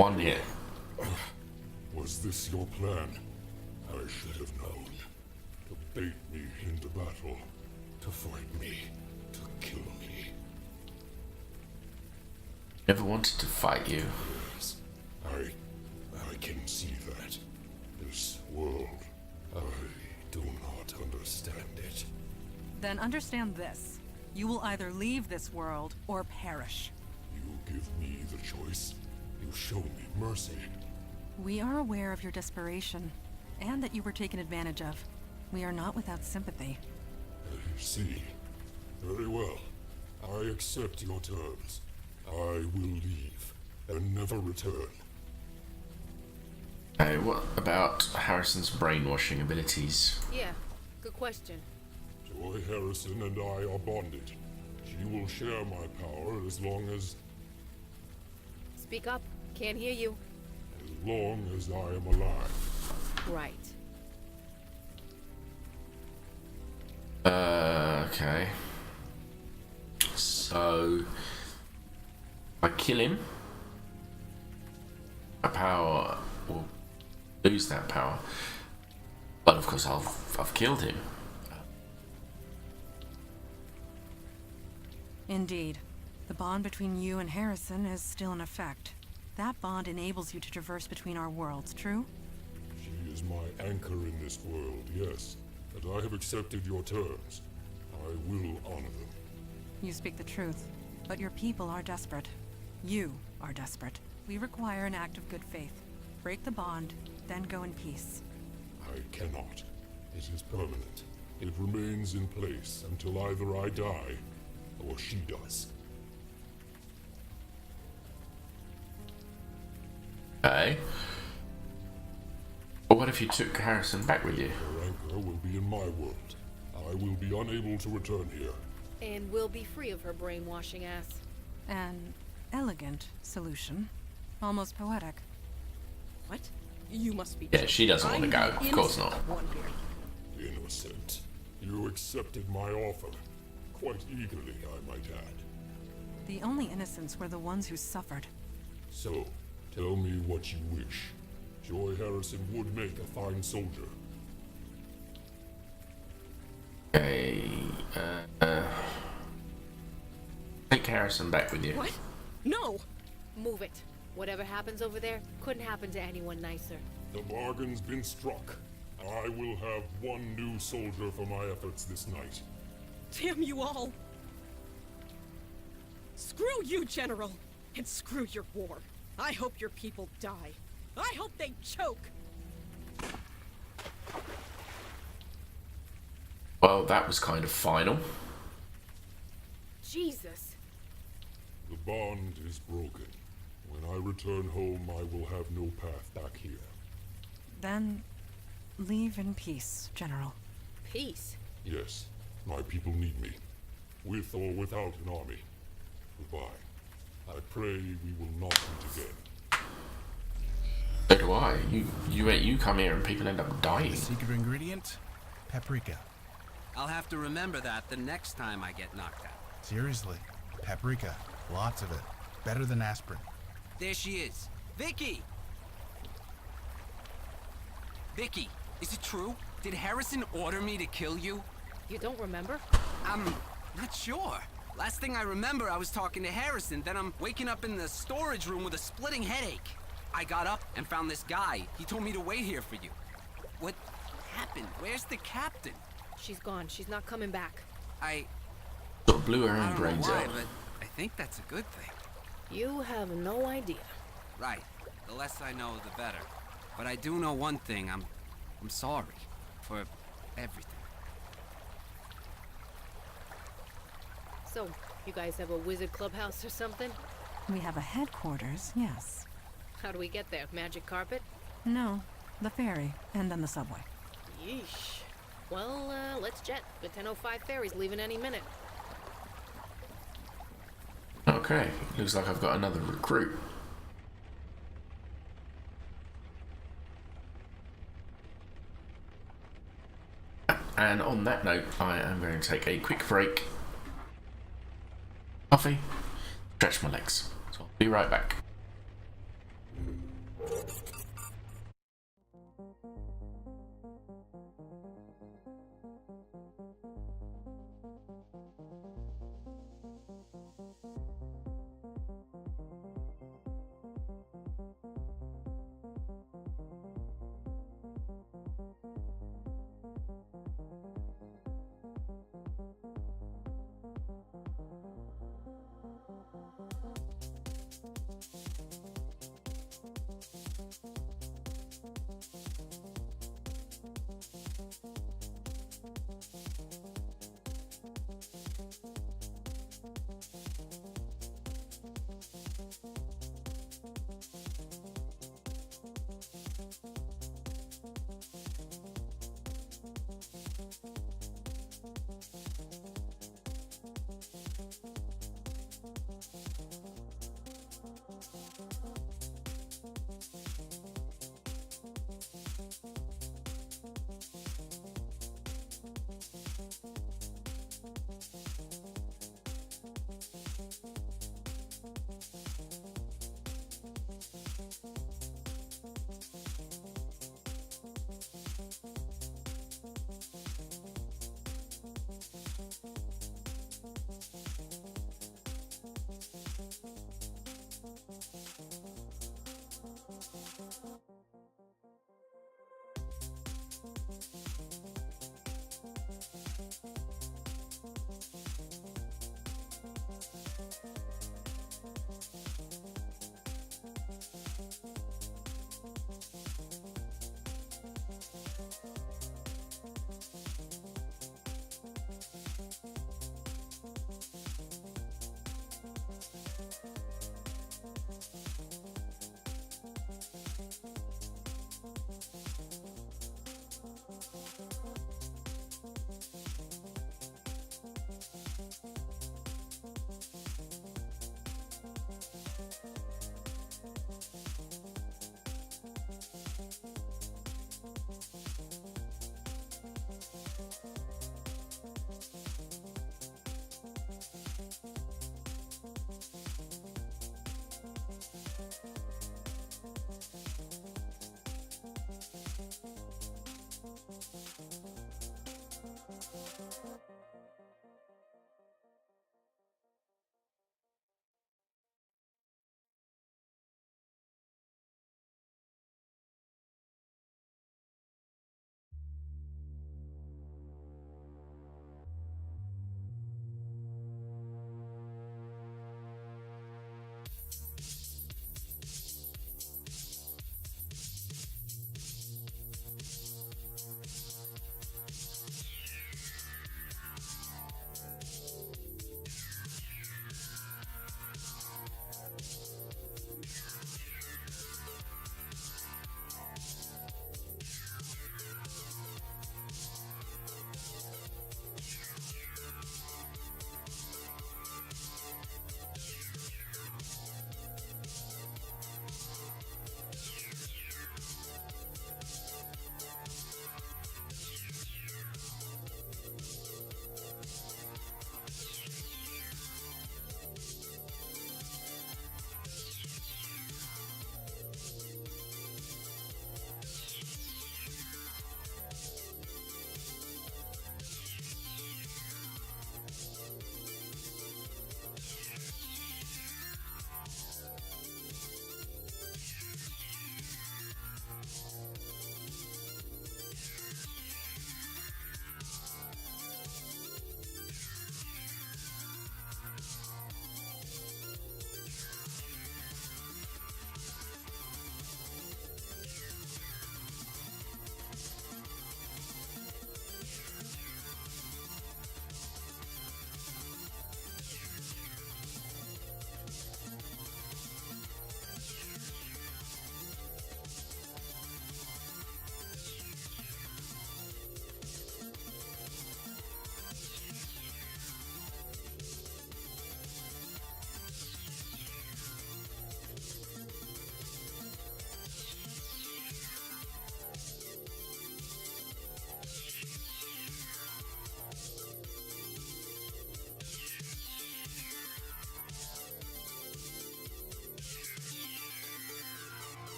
One here. Was this your plan? I should have known. To bait me into battle. To fight me. To kill me. Never wanted to fight you. Yes, I can see that. This world, I do not understand it. Then understand this. You will either leave this world or perish. You give me the choice. You show me mercy. We are aware of your desperation, and that you were taken advantage of. We are not without sympathy. I see. Very well. I accept your terms. I will leave and never return. Hey, what about Harrison's brainwashing abilities? Yeah, good question. Joy Harrison and I are bonded. She will share my power as long as Speak up. Can't hear you. I am alive. Right. Okay. So, if I kill him, my power will lose that power. But of course, I've killed him. Indeed. The bond between you and Harrison is still in effect. That bond enables you to traverse between our worlds, true? She is my anchor in this world, yes. And I have accepted your terms. I will honor them. You speak the truth, but your people are desperate. You are desperate. We require an act of good faith. Break the bond, then go in peace. I cannot. It is permanent. It remains in place until either I die, or she does. Okay. But what if you took Harrison back with you? Her anchor will be in my world. I will be unable to return here. And we'll be free of her brainwashing ass. An elegant solution. Almost poetic. What? You must be. Yeah, she doesn't want to go. I'm the Of course innocent not. one here. Innocent. You accepted my offer. Quite eagerly, I might add. The only innocents were the ones who suffered. So, tell me what you wish. Joy Harrison would make a fine soldier. Okay. Take Harrison back with you. What? No! Move it. Whatever happens over there couldn't happen to anyone nicer. The bargain's been struck. I will have one new soldier for my efforts this night. Damn you all! Screw you, General! And screw your war. I hope your people die. I hope they choke! Well, that was kind of final. Jesus. The bond is broken. When I return home, I will have no path back here. Then, leave in peace, General. Peace. Yes, my people need me. With or without an army. Goodbye. I pray we will not meet again. So do I. You come here and people end up dying. The secret ingredient? Paprika. I'll have to remember that the next time I get knocked out. Seriously. Paprika. Lots of it. Better than aspirin. There she is. Vicky! Vicky, is it true? Did Harrison order me to kill you? You don't remember? I'm not sure. Last thing I remember, I was talking to Harrison, then I'm waking up in the storage room with a splitting headache. I got up and found this guy. He told me to wait here for you. What happened? Where's the captain? She's gone. She's not coming back. I Sort of blew her own don't know brains why, out. but I think that's a good thing. You have no idea. Right. The less I know, the better. But I do know one thing. I'm sorry for everything. So, you guys have a wizard clubhouse or something? We have a headquarters, yes. How do we get there? Magic carpet? No, the ferry, and then the subway. Yeesh. Well, let's jet. The 10:05 ferry's leaving any minute. Okay, looks like I've got another recruit. And on that note, I am going to take a quick break. Coffee, stretch my legs. So I'll be right back.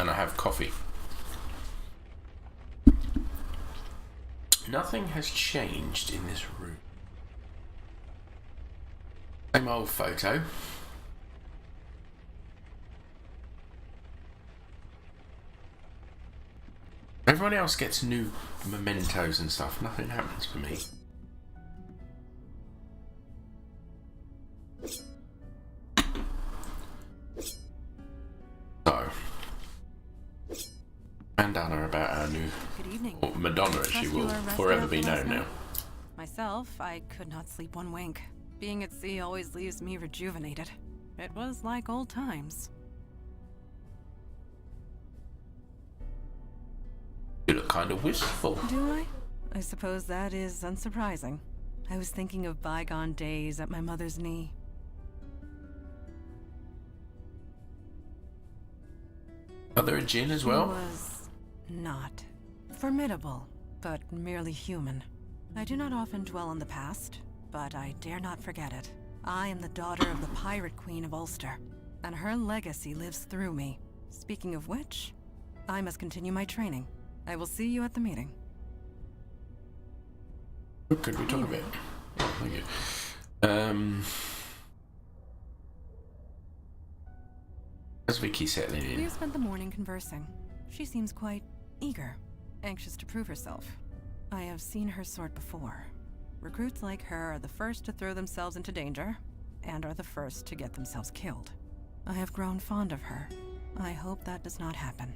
and I have coffee. Nothing has changed in this room. Same old photo. Everyone else gets new mementos and stuff. Nothing happens for me. So, bandana about our new, Good evening. or Madonna as she Trust will you are rested forever be after last known now. night? Myself, I could not sleep one wink. Being at sea always leaves me rejuvenated. It was like old times. You look kind of wistful. Do I? I suppose that is unsurprising. I was thinking of bygone days at my mother's knee. Are there a Jinn as She well? was not formidable, but merely human. I do not often dwell on the past, but I dare not forget it. I am the daughter of the Pirate Queen of Ulster, and her legacy lives through me. Speaking of which, I must continue my training. I will see you at the meeting. Could we talk a bit? Oh, thank you. How's Vicky settling We in? have spent the morning conversing. She seems quite eager, anxious to prove herself. I have seen her sort before. Recruits like her are the first to throw themselves into danger, and are the first to get themselves killed. I have grown fond of her. I hope that does not happen.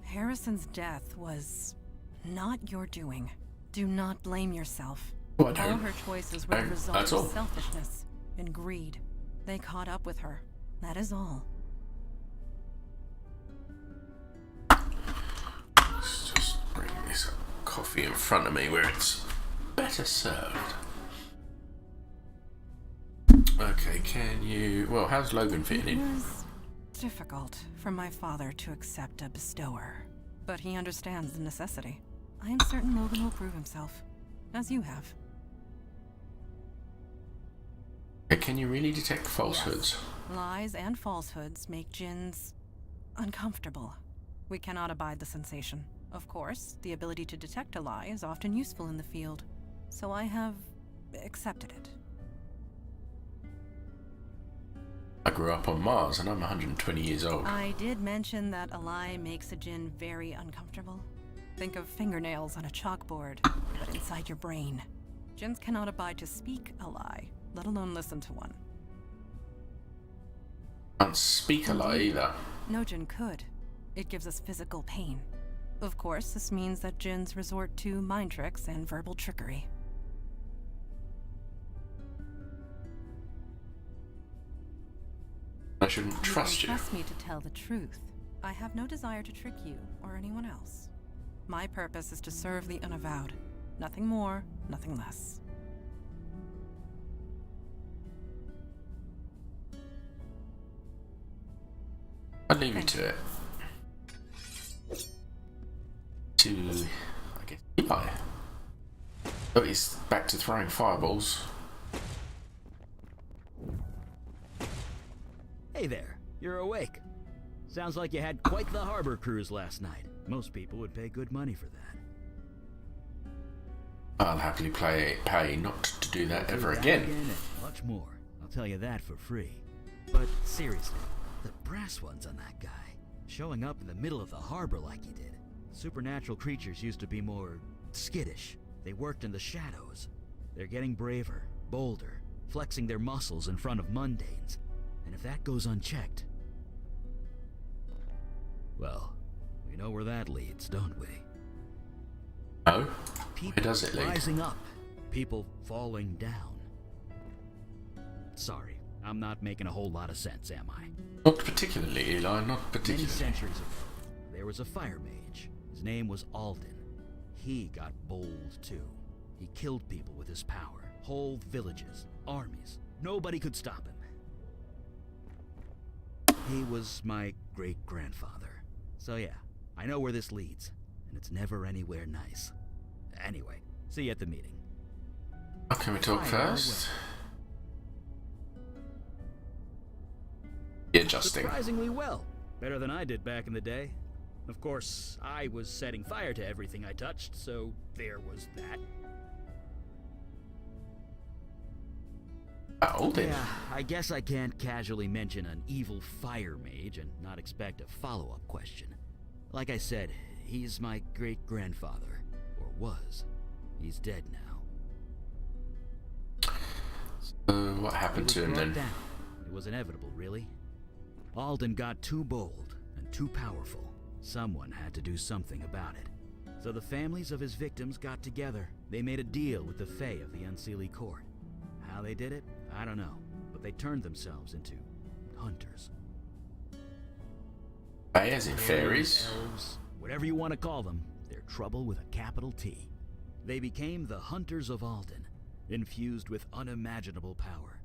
Harrison's death was not your doing. Do not blame yourself. Oh, I All don't. her choices were the No, result that's of all. selfishness and greed. They caught up with her. That is all. Let's just bring this coffee in front of me where it's better served. Okay, can you... Well, how's Logan fitting It in? was difficult for my father to accept a bestower, but he understands the necessity. I am certain Logan will prove himself, as you have. Can you really detect falsehoods? Yes. Lies and falsehoods make Jinns uncomfortable. We cannot abide the sensation. Of course, the ability to detect a lie is often useful in the field, so I have accepted it. I grew up on Mars and I'm 120 years old. I did mention that a lie makes a Jinn very uncomfortable. Think of fingernails on a chalkboard, but inside your brain. Jinns cannot abide to speak a lie, let alone listen to one. Can't speak a lie either. No Jinn could. It gives us physical pain. Of course, this means that Jinns resort to mind tricks and verbal trickery. I shouldn't trust you. Trust me to tell the truth. I have no desire to trick you or anyone else. My purpose is to serve the unavowed. Nothing more, nothing less. I'll leave you to it. To, I guess, Eli. Oh, he's back to throwing fireballs. Hey there, you're awake. Sounds like you had quite the harbor cruise last night. Most people would pay good money for that. I'll happily pay not to do that Do ever that again. and much more. I'll tell you that for free. But seriously, the brass ones on that guy, showing up in the middle of the harbor like he did. Supernatural creatures used to be more skittish. They worked in the shadows. They're getting braver, bolder, flexing their muscles in front of mundanes. And if that goes unchecked, well, we know where that leads, don't we? No? People Where does it lead? rising up, people falling down. Sorry, I'm not making a whole lot of sense, am I? Not particularly, Eli, not Many particularly. centuries ago, there was a fire mage. His name was Alden. He got bold too. He killed people with his power. Whole villages, armies. Nobody could stop him. He was my great-grandfather. So yeah, I know where this leads, and it's never anywhere nice. Anyway, see you at the meeting. Oh, can we talk Fire first? readjusting. Surprisingly well. Better than I did back in the day. Of course, I was setting fire to everything I touched, so there was that. Alden. Yeah, I guess I can't casually mention an evil fire mage and not expect a follow-up question. Like I said, he's my great-grandfather. Or was. He's dead now. What happened to him then? Down. It was inevitable, really. Alden got too bold and too powerful. Someone had to do something about it. So the families of his victims got together. They made a deal with the Fae of the Unseelie Court. How they did it, I don't know. But they turned themselves into hunters. Fae as in fairies? Elves, whatever you want to call them, they're trouble with a capital T. They became the Hunters of Alden, infused with unimaginable power.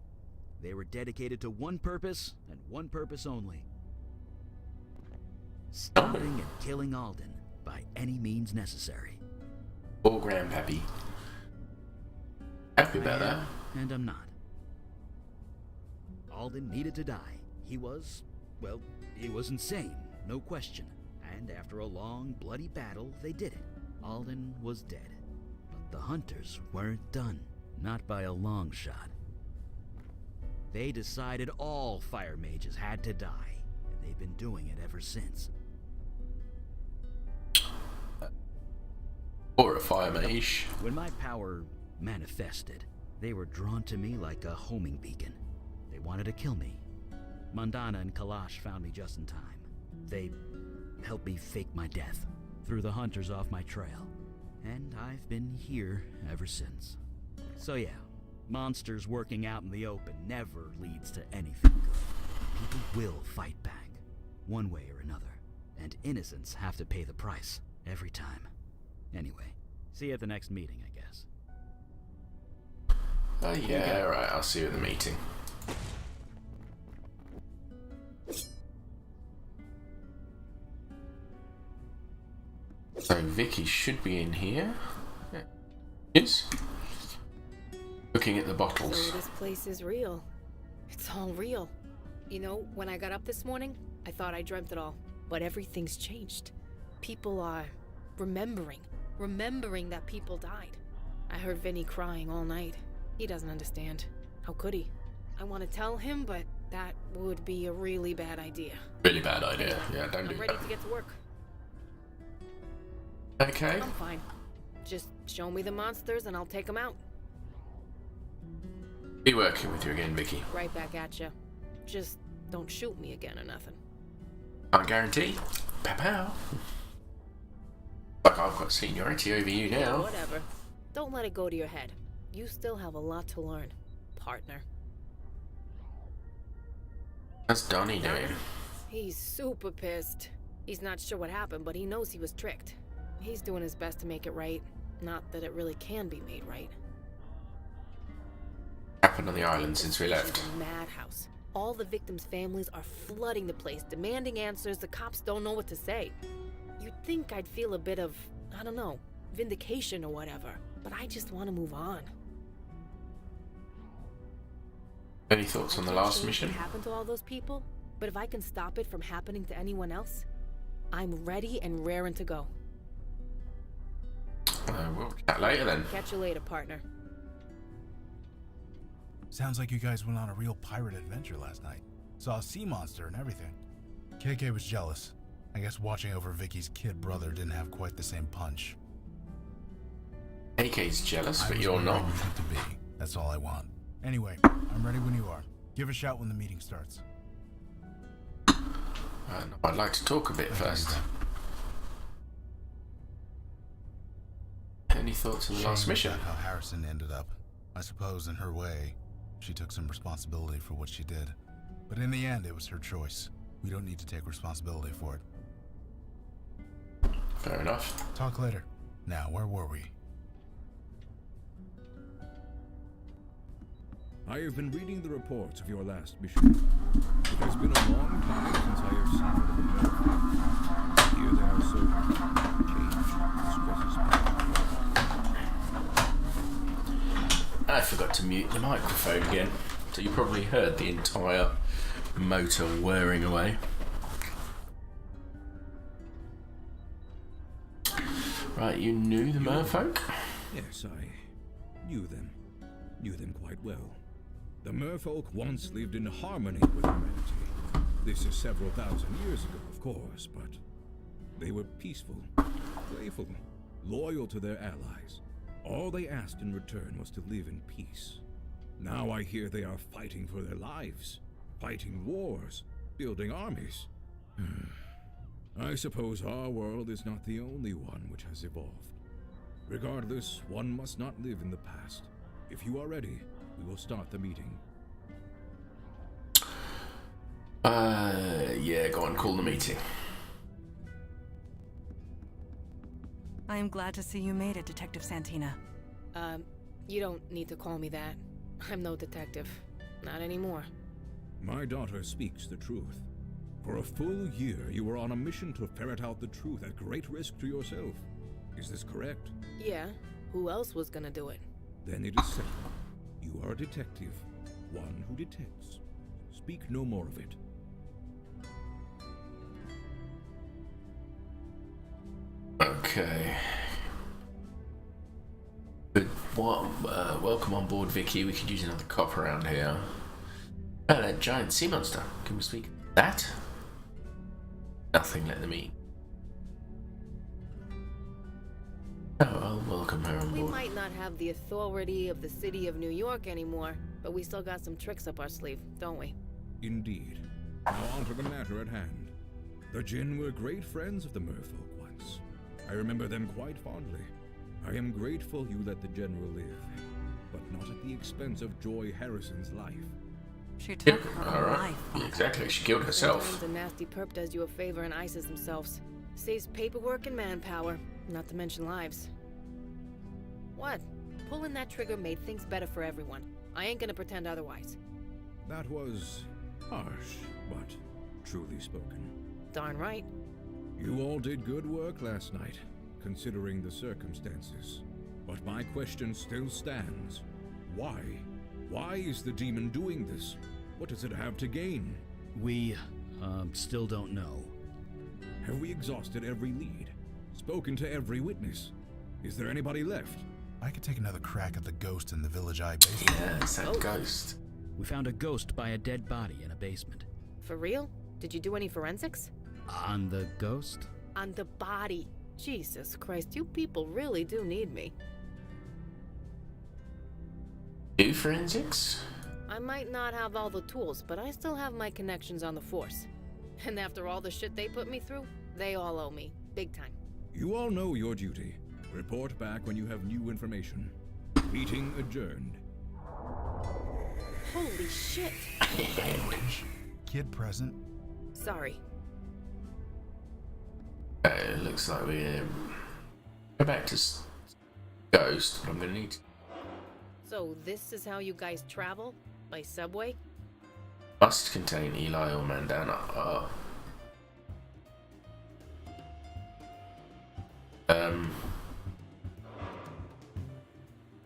They were dedicated to one purpose, and one purpose only. Stopping and killing Alden by any means necessary. Poor grandpappy. Happy about that. And I'm not. Alden needed to die. He was insane, no question. And after a long, bloody battle, they did it. Alden was dead. But the hunters weren't done. Not by a long shot. They decided all fire mages had to die, and they've been doing it ever since. Or a fire mage. When my power manifested, they were drawn to me like a homing beacon. They wanted to kill me. Mandana and Kalash found me just in time. They helped me fake my death, threw the hunters off my trail, and I've been here ever since. So yeah, monsters working out in the open never leads to anything good. People will fight back, one way or another, and innocents have to pay the price, every time. Anyway, see you at the next meeting, I guess. Oh yeah, alright, I'll see you at the meeting. So Vicky should be in here. Yes. Looking at the bottles. So this place is real. It's all real. You know, when I got up this morning, I thought I dreamt it all. But everything's changed. People are remembering that people died. I heard Vinny crying all night. He doesn't understand. How could he? I want to tell him, but that would be a really bad idea. Really bad idea. Yeah, don't do I'm ready that. to get to work. Okay. I'm fine. Just show me the monsters and I'll take them out. Be working with you again, Vicky. Right back at you. Just don't shoot me again or nothing. Can't guarantee. Pow pow. Like I've got seniority over you Yeah, now. whatever. Don't let it go to your head. You still have a lot to learn, partner. How's Donnie doing? He's super pissed. He's not sure what happened, but he knows he was tricked. He's doing his best to make it right. Not that it really can be made right. Happened on the island since we left. It's a madhouse. All the victims' families are flooding the place, demanding answers. The cops don't know what to say. You'd think I'd feel a bit of, I don't know, vindication or whatever. But I just want to move on. Any thoughts on the last mission? What happened to all those people? But if I can stop it from happening to anyone else, I'm ready and raring to go. We'll chat later then. Catch you later, partner. Sounds like you guys went on a real pirate adventure last night. Saw a sea monster and everything. KK was jealous. I guess watching over Vicky's kid brother didn't have quite the same punch. AK's jealous, I but was you're where not. I needed to be. That's all I want. Anyway, I'm ready when you are. Give a shout when the meeting starts. I'd like to talk a bit first. Any thoughts on the last Shame mission? about how Harrison ended up. I suppose in her way, she took some responsibility for what she did. But in the end, it was her choice. We don't need to take responsibility for it. Fair enough. Talk later. Now, where were we? I have been reading the reports of your last mission. It has been a long time since I have suffered a memory. Here they are so changed. Distresses me. I forgot to mute the microphone again, so you probably heard the entire motor whirring away. Right, you knew the merfolk? Yes, I knew them. Knew them quite well. The merfolk once lived in harmony with humanity. This is several thousand years ago, of course, but they were peaceful, playful, loyal to their allies. All they asked in return was to live in peace. Now I hear they are fighting for their lives, fighting wars, building armies. I suppose our world is not the only one which has evolved. Regardless, one must not live in the past. If you are ready, we will start the meeting. Yeah, go on, call the meeting. I am glad to see you made it, Detective Santina. You don't need to call me that. I'm no detective. Not anymore. My daughter speaks the truth. For a full year, you were on a mission to ferret out the truth at great risk to yourself. Is this correct? Yeah. Who else was gonna do it? Then it is settled. You are a detective. One who detects. Speak no more of it. Okay. Good. Welcome on board, Vicky. We could use another cop around here. Oh, that giant sea monster. Can we speak of that? Nothing, let them eat. Oh, I'll welcome her on We board. might not have the authority of the city of New York anymore, but we still got some tricks up our sleeve, don't we? Indeed. Now on to the matter at hand. The Jinn were great friends of the merfolk once. I remember them quite fondly. I am grateful you let the General live, but not at the expense of Joy Harrison's life. She took her own Alright. life. Yeah, exactly, she killed herself. Sometimes a nasty perp does you a favor and ices themselves. Saves paperwork and manpower, not to mention lives. What? Pulling that trigger made things better for everyone. I ain't gonna pretend otherwise. That was harsh, but truly spoken. Darn right. You all did good work last night, considering the circumstances. But my question still stands. Why? Why is the demon doing this? What does it have to gain? We, still don't know. Have we exhausted every lead? Spoken to every witness? Is there anybody left? I could take another crack at the ghost in the Village Eye basement. Yeah, it's that Oh. ghost. We found a ghost by a dead body in a basement. For real? Did you do any forensics? On the ghost? On the body. Jesus Christ, you people really do need me. Do forensics? I might not have all the tools, but I still have my connections on the force. And after all the shit they put me through, they all owe me. Big time. You all know your duty. Report back when you have new information. Meeting adjourned. Holy shit. Kid present. Sorry. It looks like we go back to Ghost, but I'm gonna need to So this is how you guys travel? By subway? must contain Eli or Mandana.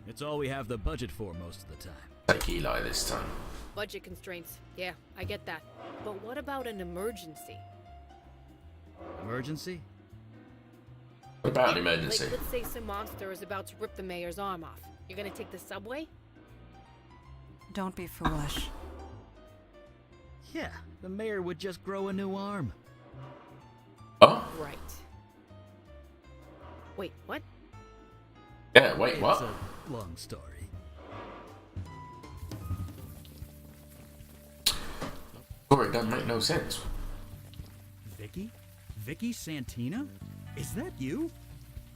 It's all we have the budget for most of the time. Take Eli this time. Budget constraints. Yeah, I get that. But what about an emergency? Emergency? What about an emergency? Like, let's say some monster is about to rip the mayor's arm off. You're gonna take the subway? Don't be foolish. Yeah, the mayor would just grow a new arm. Oh? Right. Wait, what? Yeah, wait, It's what? a long story. Sorry, it doesn't make no sense. Vicky? Vicky Santina? Is that you?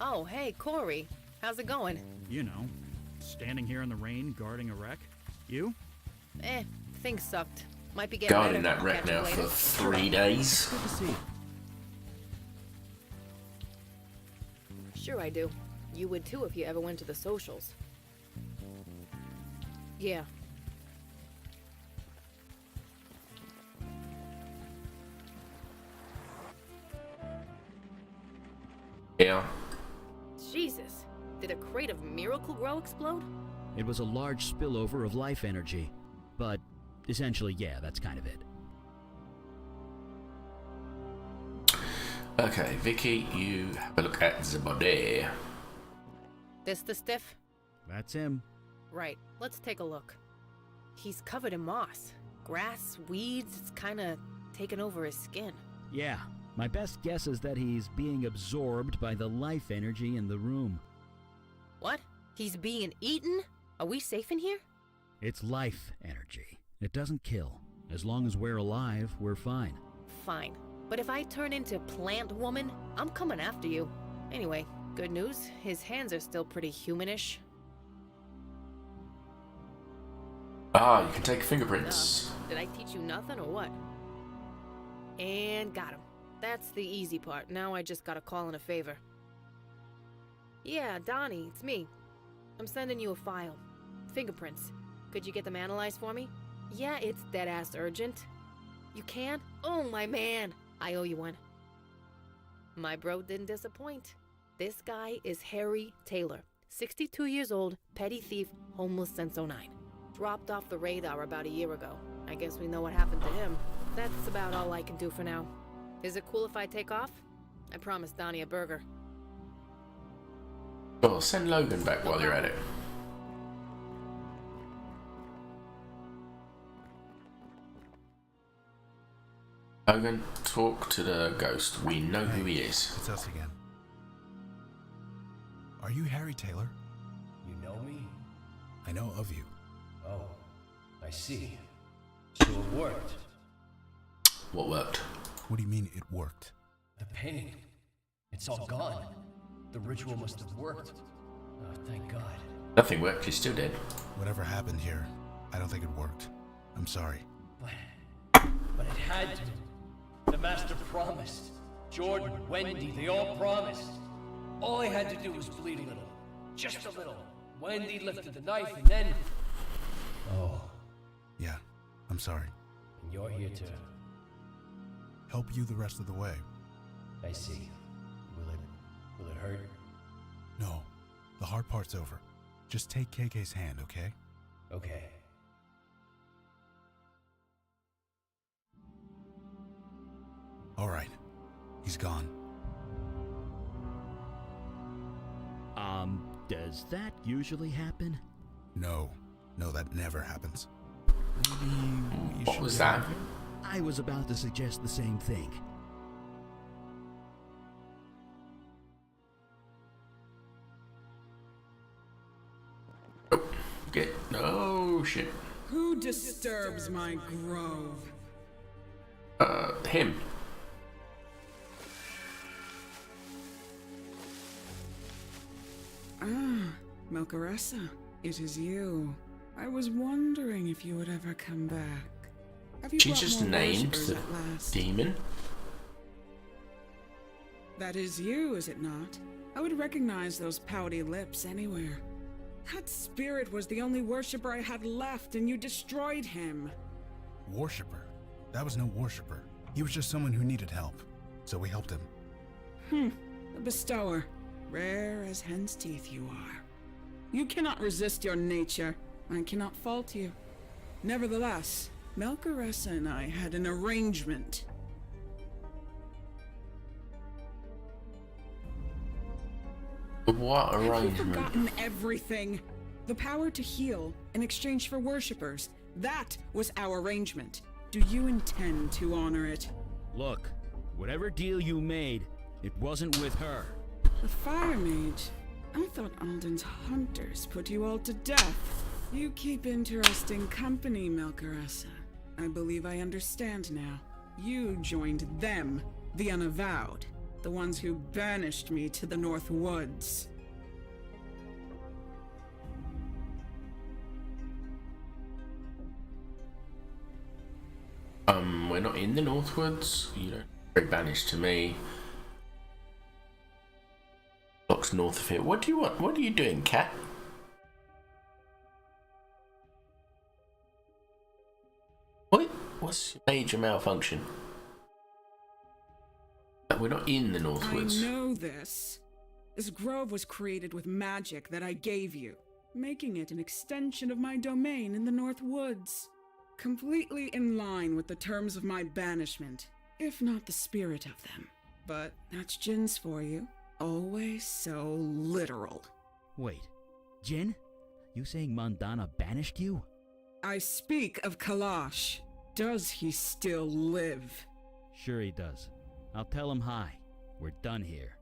Oh, hey, Corey. How's it going? You know, standing here in the rain guarding a wreck. You? Things sucked. Might be getting Guarding better. that wreck Catch you now for later. 3 days. Good to see you. Sure I do. You would too if you ever went to the socials. Yeah. Yeah. Jesus. Did a crate of Miracle Grow explode? It was a large spillover of life energy. But essentially, yeah, that's kind of it. Okay, Vicky, you have a look at the body. This the stiff? That's him. Right, let's take a look. He's covered in moss. Grass, weeds, it's kinda taken over his skin. Yeah, my best guess is that he's being absorbed by the life energy in the room. What? He's being eaten? Are we safe in here? It's life energy. It doesn't kill. As long as we're alive, we're fine. Fine. But if I turn into Plant Woman, I'm coming after you. Anyway, good news, his hands are still pretty humanish. Ah, you can take fingerprints. Did I teach you nothing or what? And got him. That's the easy part. Now I just gotta call in a favor. Yeah, Donnie, it's me. I'm sending you a file. Fingerprints. Could you get them analyzed for me? Yeah, it's dead-ass urgent. You can? Oh, my man. I owe you one. My bro didn't disappoint. This guy is Harry Taylor. 62 years old, petty thief, homeless since '09. Dropped off the radar about a year ago. I guess we know what happened to him. That's about all I can do for now. Is it cool if I take off? I promised Donnie a burger. Oh, send Logan back while you're at it. Logan, talk to the ghost. We know who he is. It's us again. Are you Harry Taylor? You know me? I know of you. Oh, I see. So it worked. What worked? What do you mean it worked? The pain. It's all gone. The ritual must have worked. Oh, thank God. Nothing worked, he's still dead. Whatever happened here, I don't think it worked. I'm sorry. But it had to. The Master promised. Jordan, Wendy, they all promised. All I had to do was bleed a little. Just a little. Wendy lifted the knife and then... Oh. Yeah, I'm sorry. And you're here to... Help you the rest of the way. I see. Will it hurt? No, the hard part's over. Just take KK's hand, okay? Okay. All right, he's gone. Does that usually happen? No, that never happens. What was that? I was about to suggest the same thing. Oh, shit. Who disturbs my grove? Him. Ah, Melcaressa, it is you. I was wondering if you would ever come back. Have you She brought just more named worshippers the at last? demon. That is you, is it not? I would recognize those pouty lips anywhere. That spirit was the only worshipper I had left, and you destroyed him. Worshipper? That was no worshipper. He was just someone who needed help. So we helped him. A bestower. Rare as hen's teeth you are. You cannot resist your nature. I cannot fault you. Nevertheless, Melcaressa and I had an arrangement. What Have you arrangement? forgotten everything? The power to heal in exchange for worshippers. That was our arrangement. Do you intend to honor it? Look, whatever deal you made, it wasn't with her. The Fire Mage. I thought Alden's hunters put you all to death. You keep interesting company, Melcaressa. I believe I understand now. You joined them, the Unavowed. The ones who banished me to the North Woods. We're not in the Northwoods. You don't very banished to me. Blocks north of here. What do you want? What are you doing, cat? What? What's your major malfunction? We're not in the Northwoods. I know this. This grove was created with magic that I gave you, making it an extension of my domain in the North Woods. Completely in line with the terms of my banishment, if not the spirit of them. but that's Jin's for you. Always so literal. Wait, Jin? You saying Mandana banished you? I speak of Kalash. Does he still live? Sure he does. I'll tell him hi. We're done here.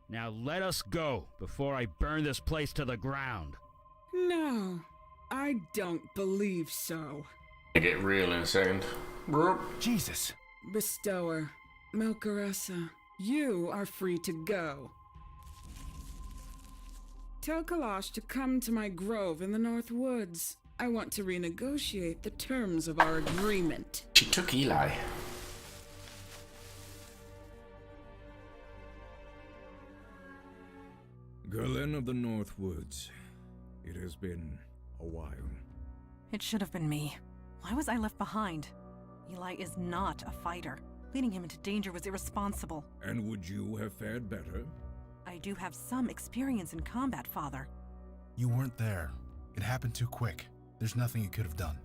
Now let us go before I burn this place to the ground. No, I don't believe so. I get real in a second. Jesus! Bestower, Melkaressa, you are free to go. Tell Kalash to come to my grove in the North Woods. I want to renegotiate the terms of our agreement. She took Eli. Gerlen of the North Woods. It has been a while. It should have been me. Why was I left behind? Eli is not a fighter. Leading him into danger was irresponsible. And would you have fared better? I do have some experience in combat, Father. You weren't there. It happened too quick. There's nothing you could have done.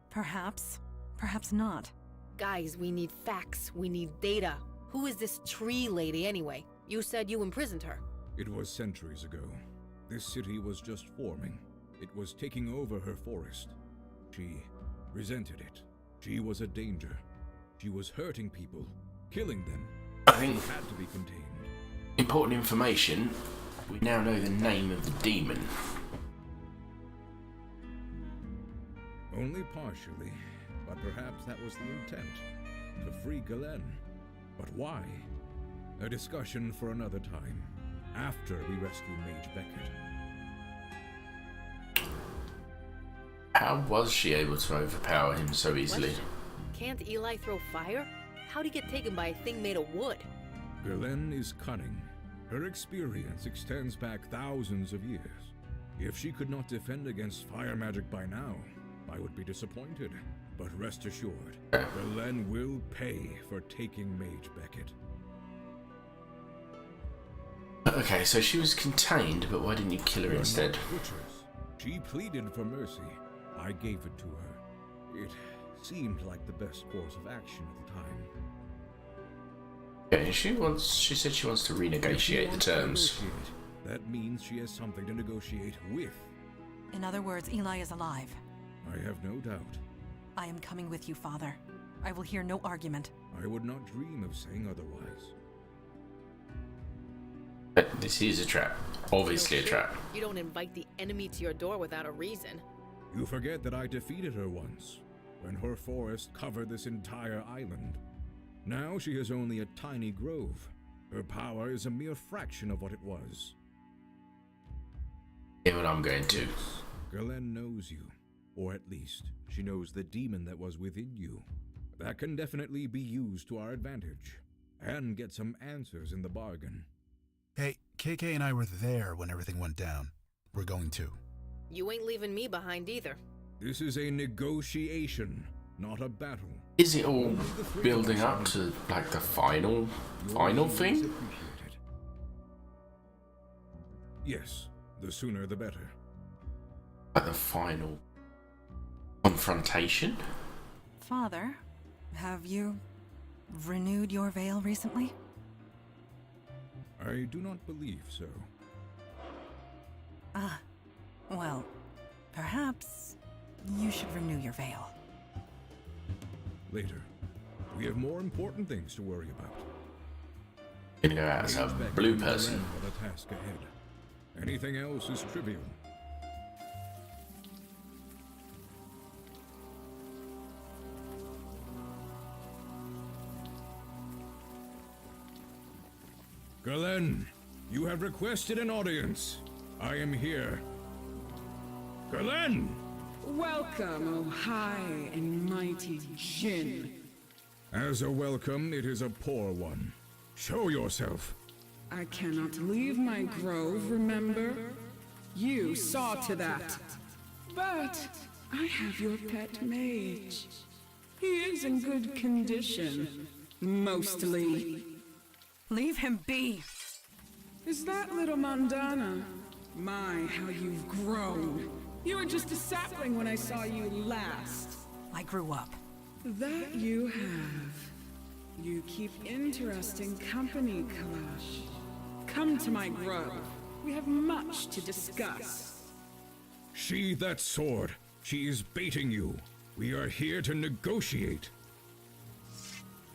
Perhaps. Perhaps not. Guys, we need facts. We need data. Who is this tree lady anyway? You said you imprisoned her. It was centuries ago. This city was just forming. It was taking over her forest. She resented it. She was a danger. She was hurting people, killing them. I think She had to be contained. important information. We now know the name of the demon. Only partially, but perhaps that was the intent. To free Galen. But why? A discussion for another time. After we rescue Mage Beckett. How was she able to overpower him so easily? Question. Can't Eli throw fire? How'd he get taken by a thing made of wood? Galen is cunning. Her experience extends back thousands of years. If she could not defend against fire magic by now, I would be disappointed. But rest assured, Galen will pay for taking Mage Beckett. Okay, so she was contained, but why didn't you kill her We're instead? not butchers. She pleaded for mercy. I gave it to her. It seemed like the best course of action at the time. Okay, she said she wants to If she renegotiate the wants to terms. negotiate, that means she has something to negotiate with. In other words, Eli is alive. I have no doubt. I am coming with you, Father. I will hear no argument. I would not dream of saying otherwise. But this is a trap. Obviously No a shit. trap. You don't invite the enemy to your door without a reason. You forget that I defeated her once, when her forest covered this entire island. Now she has only a tiny grove. Her power is a mere fraction of what it was. Yeah, but I'm going to. Galen knows you, or at least she knows the demon that was within you. That can definitely be used to our advantage, and get some answers in the bargain. Hey, KK and I were there when everything went down. We're going too. You ain't leaving me behind either. This is a negotiation, not a battle. Is it all building up to like the final thing? Appreciated. Yes, the sooner the better. Like the final confrontation? Father, have you renewed your veil recently? I do not believe so. Well, perhaps you should renew your veil. Later. We have more important things to worry about. Gonna go out as a Mage Beckett blue and Galen person. are the task ahead. Anything else is trivial. Galen, you have requested an audience. I am here. Galen! Welcome, O high and mighty Jin. As a welcome, it is a poor one. Show yourself. I cannot leave my grove, remember? You saw to that. But I have your pet mage. He is in good condition. Mostly. Leave him be! Is that little Mandana? My, how you've grown. You were just a sapling when I saw you last. I grew up. That you have. You keep interesting company, Kalash. Come to my grove. We have much to discuss. Sheathe that sword. She is baiting you. We are here to negotiate.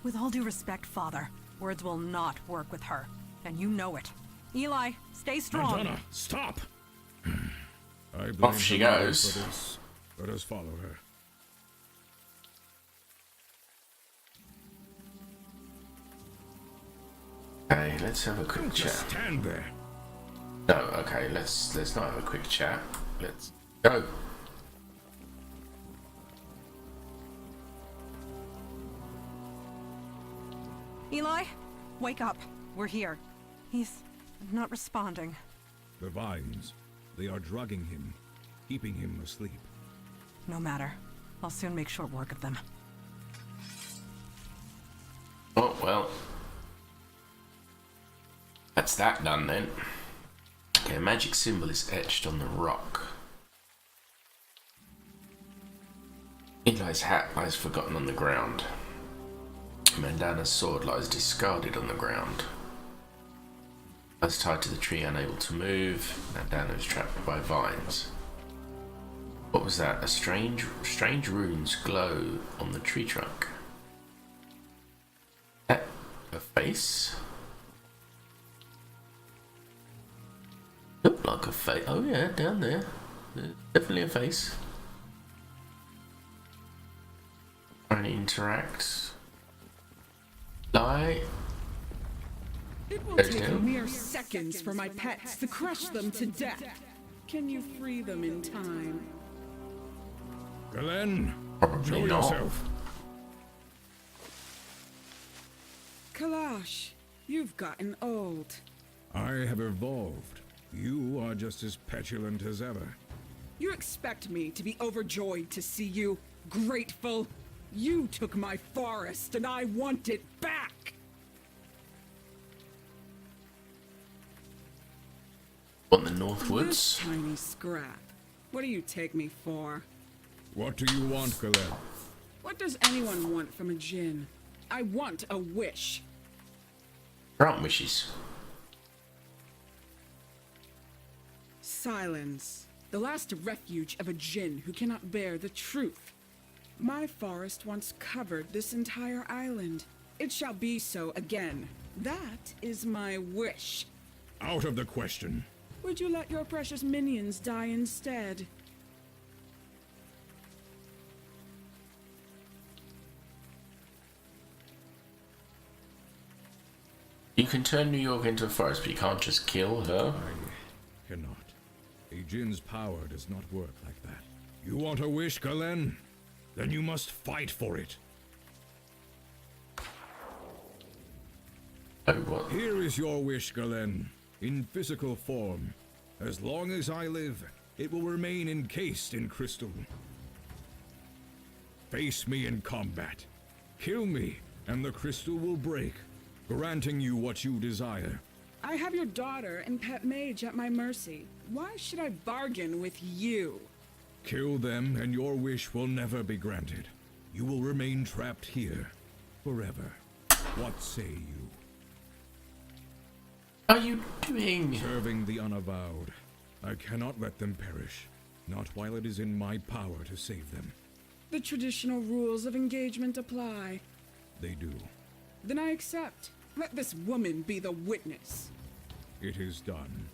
With all due respect, Father, words will not work with her, and you know it. Eli, stay strong. Madonna, stop! I blame Off she her mother goes. for this. Let us follow her. Okay, let's have a quick Don't chat. just stand there. No, okay, let's not have a quick chat. Let's go. Eli, wake up. We're here. He's not responding. The vines. They are drugging him, keeping him asleep. No matter. I'll soon make short work of them. Oh, well. That's that done then. Okay, a magic symbol is etched on the rock. Eli's hat lies forgotten on the ground. Mandana's sword lies discarded on the ground. Lies tied to the tree, unable to move. Mandana is trapped by vines. What was that? A strange runes glow on the tree trunk. A face? Looked like a face. Oh yeah, down there. There's definitely a face. Trying to interact. Lie. It will Goes take down. mere seconds for my pets to crush them to death. Can you free them in time? Galen, Probably show not. yourself. Kalash, you've gotten old. I have evolved. You are just as petulant as ever. You expect me to be overjoyed to see you, grateful? You took my forest and I want it back! On the North This Woods. tiny scrap. What do you take me for? What do you want, Galen? What does anyone want from a djinn? I want a wish. Grant wishes. Silence. The last refuge of a djinn who cannot bear the truth. My forest once covered this entire island. It shall be so again. That is my wish. Out of the question. Would you let your precious minions die instead? You can turn New York into a forest, but you can't just kill her. I cannot. A djinn's power does not work like that. You want a wish, Galen? Then you must fight for it. Oh, what? Here is your wish, Galen, in physical form. As long as I live, it will remain encased in crystal. Face me in combat. Kill me, and the crystal will break, granting you what you desire. I have your daughter and pet mage at my mercy. Why should I bargain with you? Kill them, and your wish will never be granted. You will remain trapped here, forever. What say you? Are you doing? Serving the unavowed. I cannot let them perish, not while it is in my power to save them. The traditional rules of engagement apply. They do. Then I accept. Let this woman be the witness. It is done.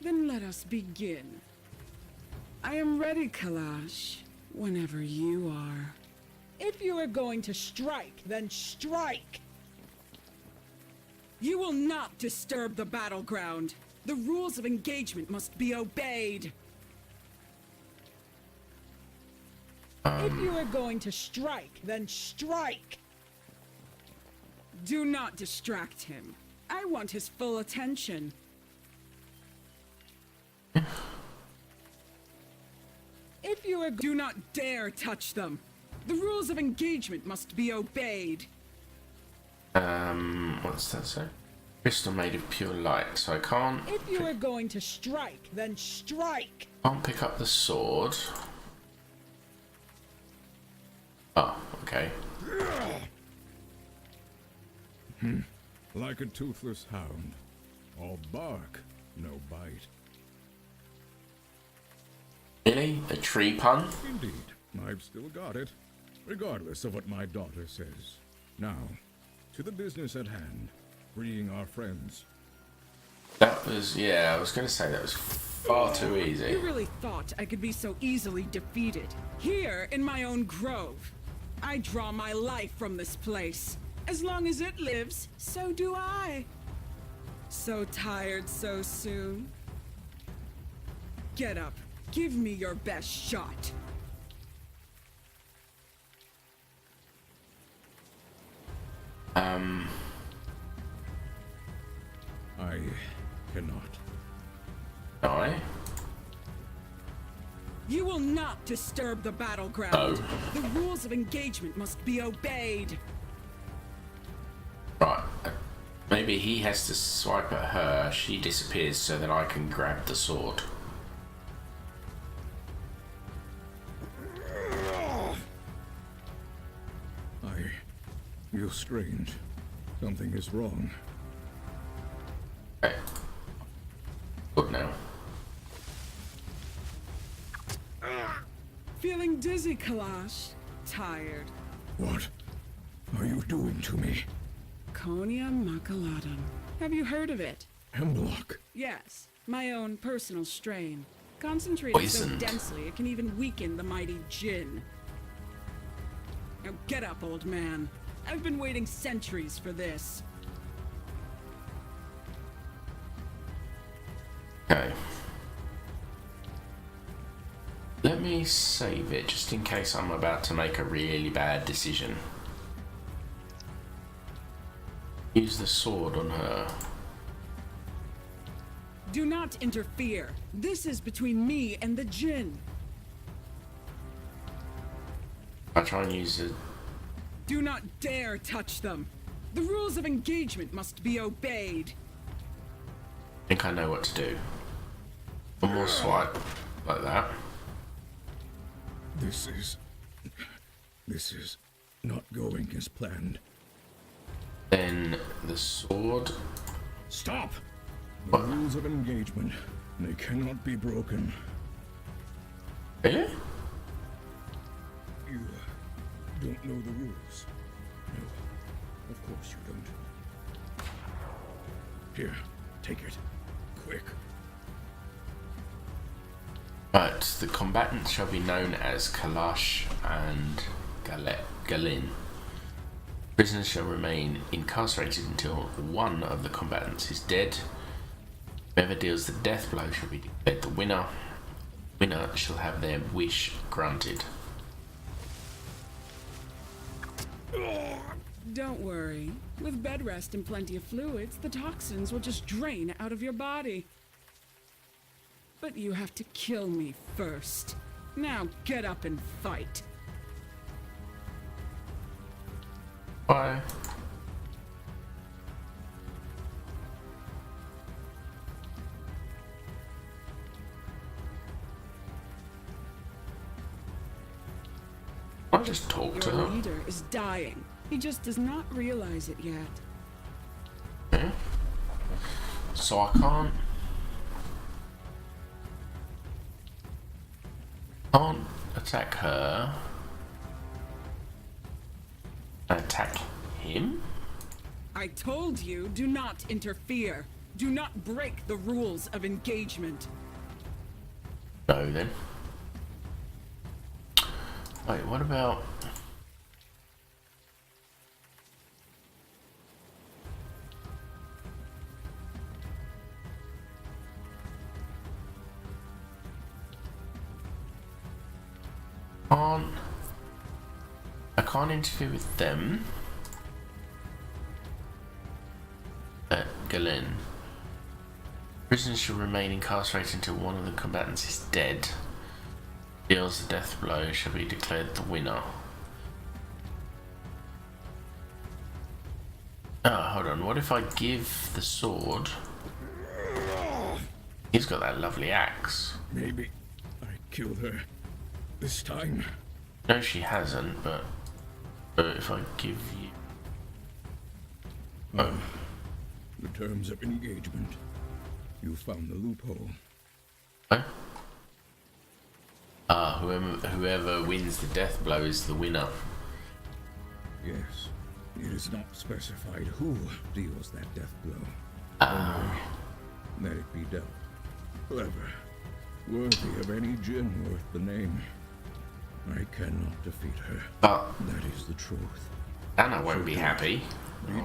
Then let us begin. I am ready, Kalash, whenever you are. If you are going to strike, then strike! You will not disturb the battleground. The rules of engagement must be obeyed. If you are going to strike, then strike! Do not distract him. I want his full attention. If you are... Do not dare touch them. The rules of engagement must be obeyed. What does that say? Crystal made of pure light, so I can't. If you are going to strike, then strike. Can't pick up the sword. Oh, okay. Like a toothless hound. All bark, no bite. Really? A tree pun? Indeed, I've still got it, regardless of what my daughter says. Now, to the business at hand, freeing our friends. That was, yeah, I was going to say that was far too easy. You really thought I could be so easily defeated? Here, in my own grove. I draw my life from this place. As long as it lives, so do I. So tired so soon? Get up. Give me your best shot. I cannot. I? You will not disturb the battleground. Oh. The rules of engagement must be obeyed. Right. Maybe he has to swipe at her, she disappears so that I can grab the sword. I feel strange. Something is wrong. Okay. Good now. Feeling dizzy, Kalash? Tired. What are you doing to me? Konia Makaladan. Have you heard of it? Hemlock. Yes, my own personal strain. Concentrated Poisoned. so densely it can even weaken the mighty Jinn. Now get up, old man. I've been waiting centuries for this. Okay. Let me save it just in case I'm about to make a really bad decision. Use the sword on her. Do not interfere. This is between me and the Jinn. I try and use it. Do not dare touch them. The rules of engagement must be obeyed. I think I know what to do. One more swipe like that. This is not going as planned. Then the sword. Stop! The What? rules of engagement, they cannot be broken. Really? You don't know the rules. No, of course you don't. Here, take it. Quick. Right, the combatants shall be known as Kalash and Galin. Prisoners shall remain incarcerated until one of the combatants is dead. Whoever deals the death blow shall be declared the winner. Winner shall have their wish granted. Don't worry. With bed rest and plenty of fluids, the toxins will just drain out of your body. But you have to kill me first. Now get up and fight. Why? I'll just talk to Your her. leader is dying. He just does not realize it yet. Okay. So I can't attack her. Attack him? I told you, do not interfere. Do not break the rules of engagement. No, then. Wait, what about... I can't interfere with them. Galen. Prisoners shall remain incarcerated until one of the combatants is dead. Deals the death blow shall be declared the winner. Ah, hold on. What if I give the sword? He's got that lovely axe. Maybe I killed her this time. No, she hasn't, but if I give you... The terms of engagement. You found the loophole. Huh? Whoever wins the death blow is the winner. Yes. It is not specified who deals that death blow. Only that it be dealt. Clever. Worthy of any gem worth the name. I cannot defeat her. But that is the truth. Anna won't be happy.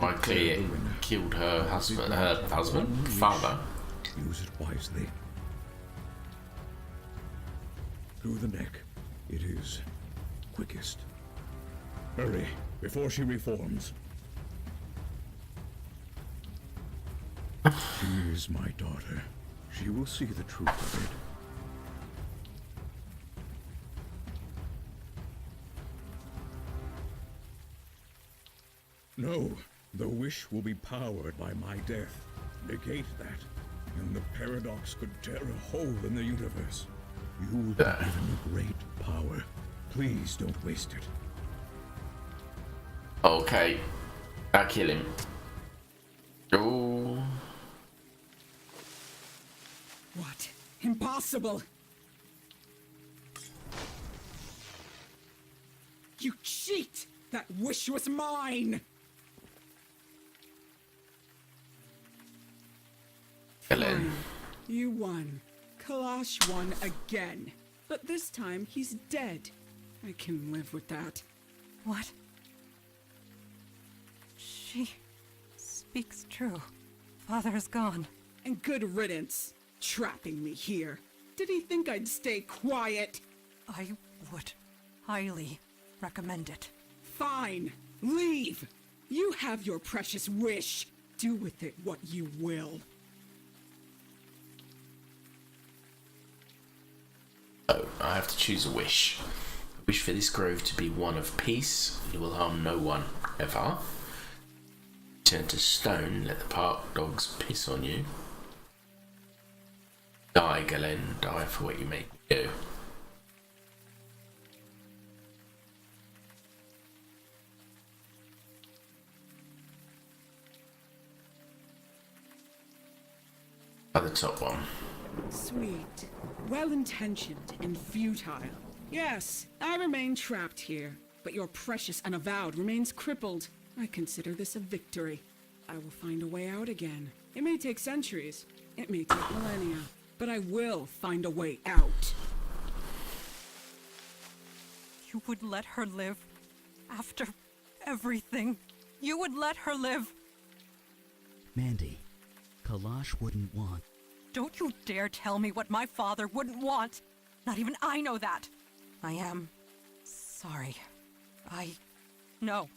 Likely killed her husband, father. Use it wisely. Through the neck. It is quickest. Hurry, before she reforms. She is my daughter. She will see the truth of it. No, the wish will be powered by my death. Negate that, and the paradox could tear a hole in the universe. You will be given a great power. Please don't waste it. Okay, I'll kill him. Oh. What? Impossible! You cheat! That wish was mine! Helen. Fine. You won. Kalash won again. But this time, he's dead. I can live with that. What? She speaks true. Father is gone. And good riddance. Trapping me here. Did he think I'd stay quiet? I would highly recommend it. Fine. Leave. You have your precious wish. Do with it what you will. Oh, I have to choose a wish. I wish for this grove to be one of peace. You will harm no one, ever. Turn to stone, let the park dogs piss on you. Die, Galen, die for what you make me do. By the top one. Sweet. Well-intentioned and futile. Yes, I remain trapped here, but your precious unavowed remains crippled. I consider this a victory. I will find a way out again. It may take centuries. It may take millennia. But I will find a way out. You would let her live? After everything? You would let her live? Mandy, Kalash wouldn't want... Don't you dare tell me what my father wouldn't want! Not even I know that! I am... sorry. No,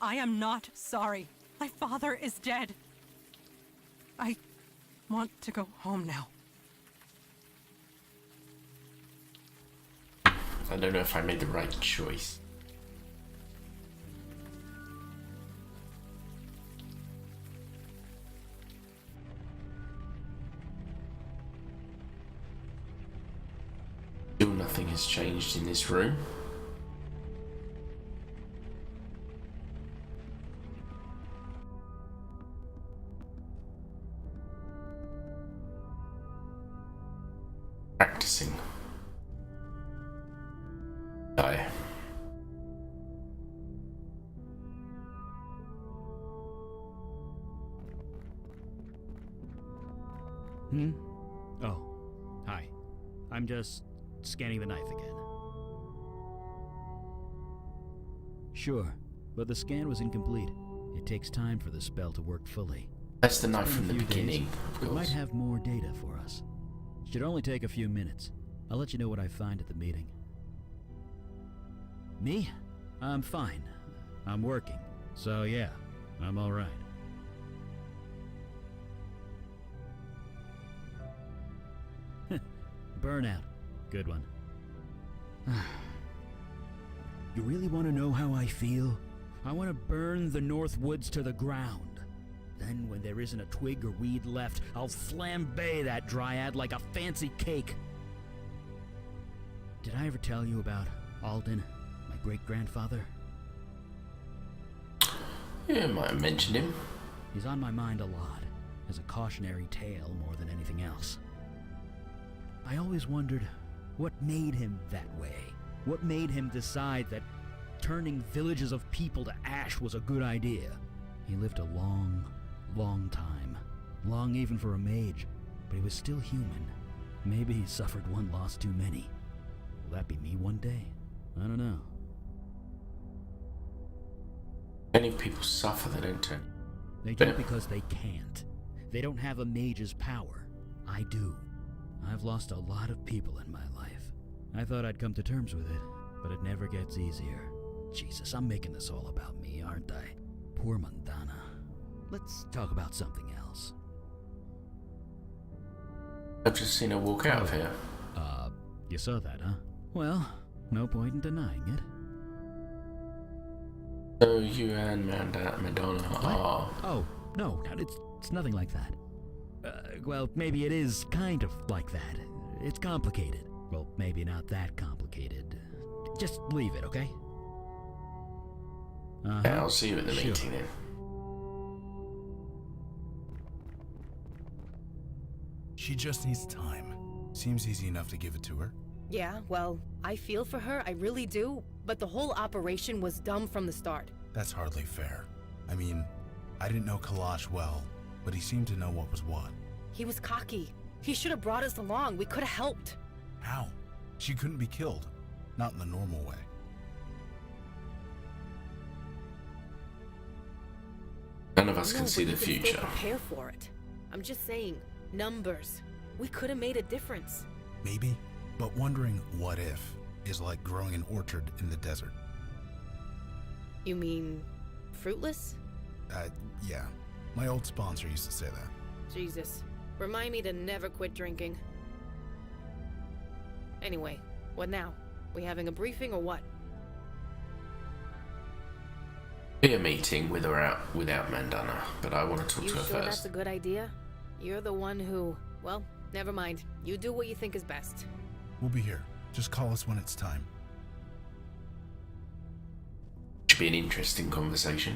I am not sorry. My father is dead. I want to go home now. I don't know if I made the right choice. Still nothing has changed in this room. Practicing. Die. Oh. Hi. I'm just scanning the knife again. Sure, but the scan was incomplete. It takes time for the spell to work fully. That's the knife In a from the few beginning, days, of we might course. have more data for us. Should only take a few minutes. I'll let you know what I find at the meeting. Me? I'm fine. I'm working. So yeah, I'm alright. Burnout. Good one. You really want to know how I feel? I want to burn the North Woods to the ground. Then when there isn't a twig or weed left, I'll flambe that dryad like a fancy cake. Did I ever tell you about Alden, my great-grandfather? Yeah, I might have mentioned him. He's on my mind a lot, as a cautionary tale more than anything else. I always wondered what made him that way. What made him decide that turning villages of people to ash was a good idea? He lived a long, long time. Long even for a mage, but he was still human. Maybe he suffered one loss too many. Will that be me one day? I don't know. Many people suffer, they don't turn. They do it because they can't. They don't have a mage's power. I do. I've lost a lot of people in my life. I thought I'd come to terms with it, but it never gets easier. Jesus, I'm making this all about me, aren't I? Poor Mandana. Let's talk about something else. I've just seen her walk out of here. You saw that, huh? Well, no point in denying it. So you and Madonna are... Oh, no, it's nothing like that. Well, maybe it is kind of like that. It's complicated. Well, maybe not that complicated. Just leave it, okay? Yeah, I'll see you at the meeting then. She just needs time. Seems easy enough to give it to her. Yeah, well, I feel for her, I really do. But the whole operation was dumb from the start. That's hardly fair. I mean, I didn't know Kalash well, but he seemed to know what was what. He was cocky. He should have brought us along. We could have helped. How? She couldn't be killed. Not in the normal way. None of us can see the We can future. still prepare for it. I'm just saying, numbers. We could have made a difference. Maybe, but wondering what if is like growing an orchard in the desert. You mean fruitless? Yeah. My old sponsor used to say that. Jesus. Remind me to never quit drinking. Anyway, what now? We having a briefing or what? Be a meeting with or without Mandana, but I want to talk You to her sure first. that's a good idea? You're the one who... Well, never mind. You do what you think is best. We'll be here. Just call us when it's time. Should be an interesting conversation.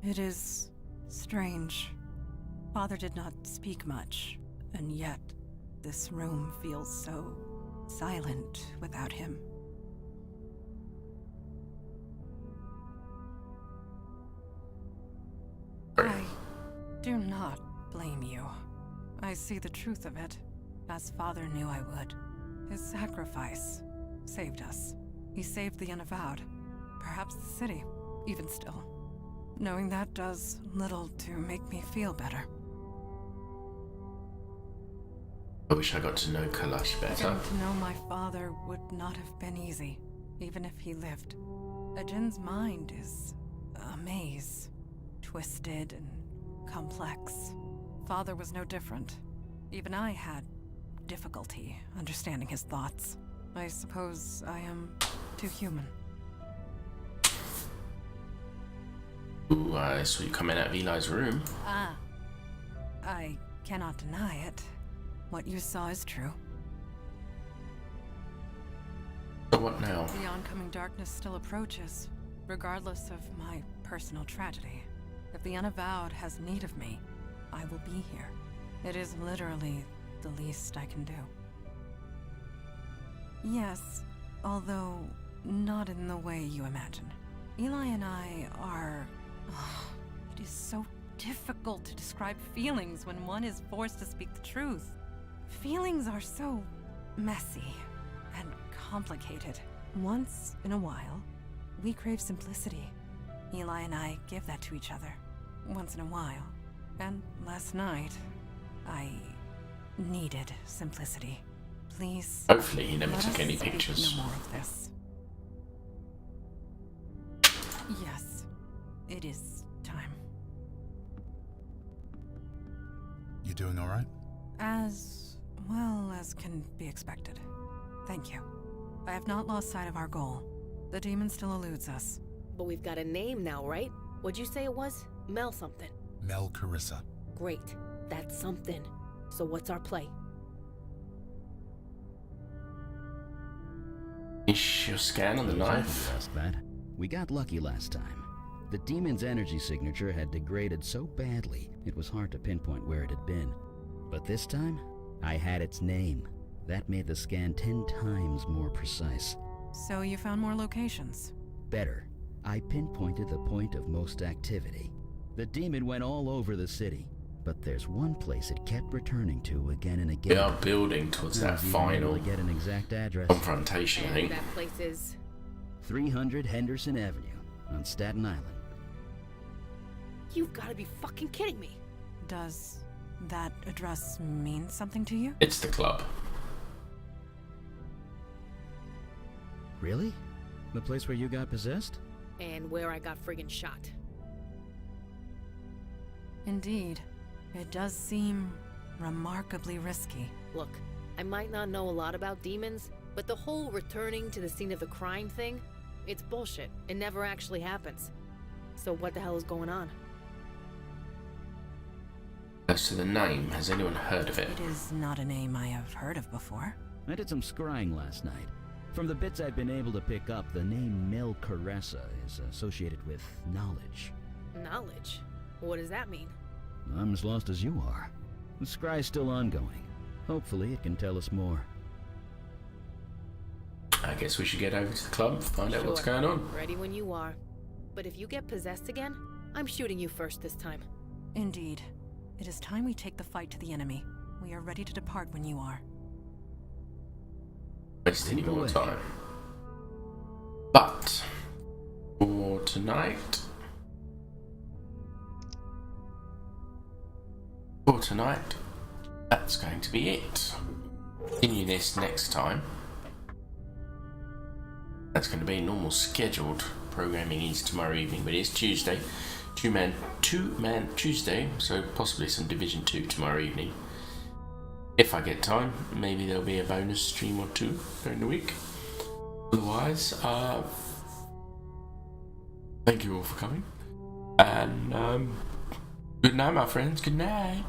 It is strange. Father did not speak much, and yet this room feels so silent without him. I do not blame you. I see the truth of it, as Father knew I would. His sacrifice saved us. He saved the unavowed, perhaps the city, even still. Knowing that does little to make me feel better. I wish I got to know Kalash better. Getting to know my father would not have been easy, even if he lived. Ajin's mind is a maze, twisted and complex. Father was no different. Even I had difficulty understanding his thoughts. I suppose I am too human. Ooh, I saw you coming out of Eli's room. Ah. I cannot deny it. What you saw is true. So what now? The oncoming darkness still approaches, regardless of my personal tragedy. If the unavowed has need of me, I will be here. It is literally the least I can do. Yes, although not in the way you imagine. Eli and I are... it is so difficult to describe feelings when one is forced to speak the truth. Feelings are so messy and complicated. Once in a while, we crave simplicity. Eli and I give that to each other, once in a while. And last night, I needed simplicity. Please, Hopefully he never let took us any speak pictures. no more of this. Yes, it is time. You doing alright? As well as can be expected. Thank you. I have not lost sight of our goal. The demon still eludes us. But we've got a name now, right? What'd you say it was? Mel something. Mel Carissa. Great. That's something. So what's our play? Is your scan on the knife? Ask that. We got lucky last time. The demon's energy signature had degraded so badly, it was hard to pinpoint where it had been. But this time, I had its name. That made the scan 10 times more precise. So you found more locations? Better. I pinpointed the point of most activity. The demon went all over the city, but there's one place it kept returning to again and again. We are building towards that final to get an exact address. confrontation, I And think. that place is... 300 Henderson Avenue on Staten Island. You've got to be fucking kidding me. Does that address mean something to you? It's the club. Really? The place where you got possessed? And where I got friggin' shot. Indeed. It does seem remarkably risky. Look, I might not know a lot about demons, but the whole returning to the scene of the crime thing, it's bullshit. It never actually happens. So what the hell is going on? As to the name, has anyone heard of it? It is not a name I have heard of before. I did some scrying last night. From the bits I've been able to pick up, the name Mel Caressa is associated with knowledge. Knowledge? What does that mean? I'm as lost as you are. The scry's still ongoing. Hopefully it can tell us more. I guess we should get over to the club, find out what's going on. Ready when you are. But if you get possessed again, I'm shooting you first this time. Indeed. It is time we take the fight to the enemy. We are ready to depart when you are. Waste any more time. But for tonight, that's going to be it. Continue this next time. That's going to be normal scheduled programming is tomorrow evening, but it's Tuesday. Two-man Tuesday, so possibly some Division 2 tomorrow evening. If I get time, maybe there'll be a bonus stream or two during the week. Otherwise, thank you all for coming. And good night, my friends. Good night.